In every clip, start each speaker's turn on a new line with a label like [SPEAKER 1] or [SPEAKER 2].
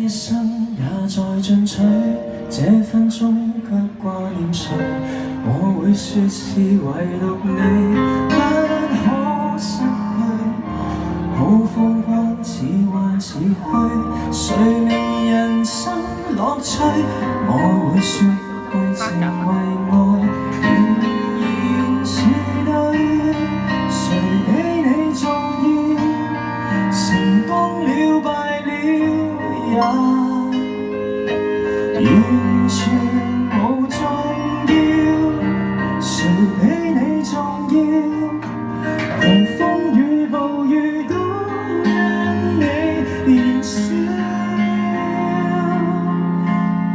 [SPEAKER 1] 一生也在進取，這分鐘卻掛念誰？我會說是唯獨你不可失去，好風光似幻似虛，誰明人生樂趣？我會說為情為愛仍然是對，誰比你重要？成功了敗了也完全無重要，誰比你重要？狂風與暴雨都因你燃燒，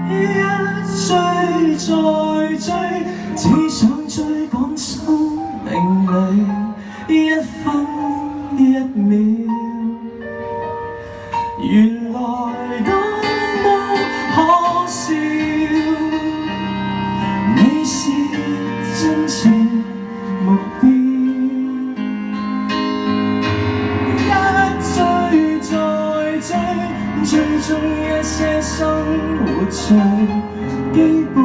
[SPEAKER 1] 一追再追，只想追趕生命裏一分一秒。原來多麼可笑，你是真正目標。一追再追，追蹤一些生活最基本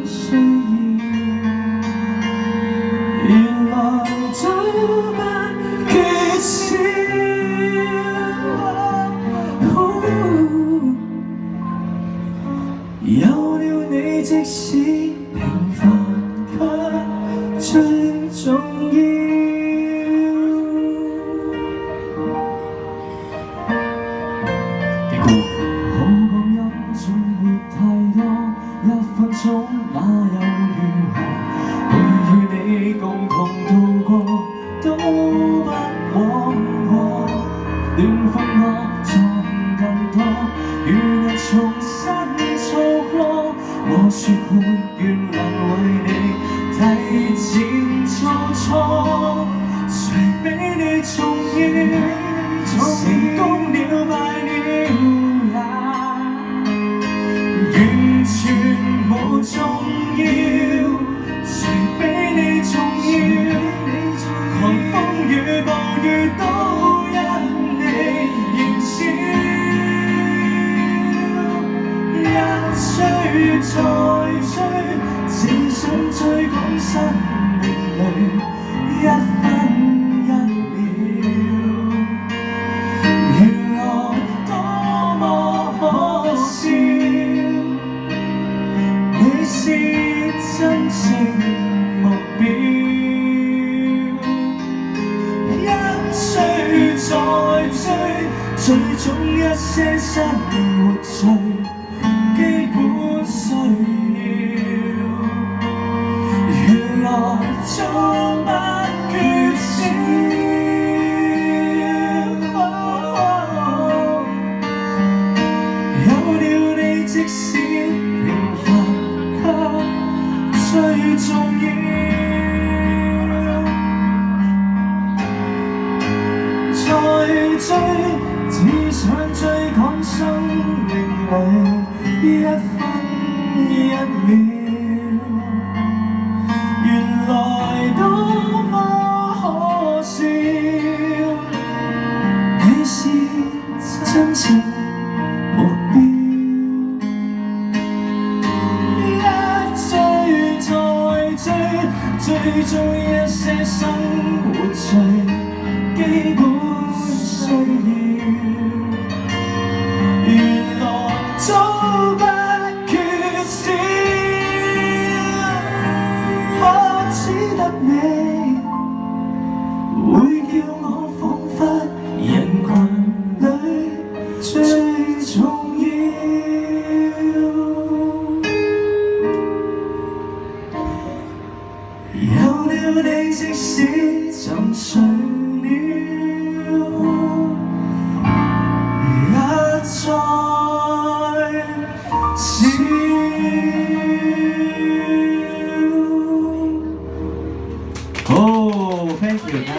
[SPEAKER 1] 需要。原來早不缺少。有了你，即使平凡卻最重要。好光陰總沒太多，一分鐘那又如何？會與你共同度過，都不枉過。亂風我撞更多，與你重新錯過。我說過願能為你提前做錯，誰比你重要？成功了敗了也完全無重要，誰比你重要？狂風與暴雨都因你燃燒，一追再追，只想追趕生命裏一分一秒。原來多麼可笑，你是真正目標。一追再追，追蹤一些生活最基本需要。原來早不缺少。有了你，即使平凡卻最重要。再追，只想追趕生命裏一分一秒。原來多麼可笑，你是真正目標。一追再追，追蹤一些生活最基本需要。原來早不缺少，可只得你會叫我彷彿人群裏最重要。有了你，即使沉睡了，一再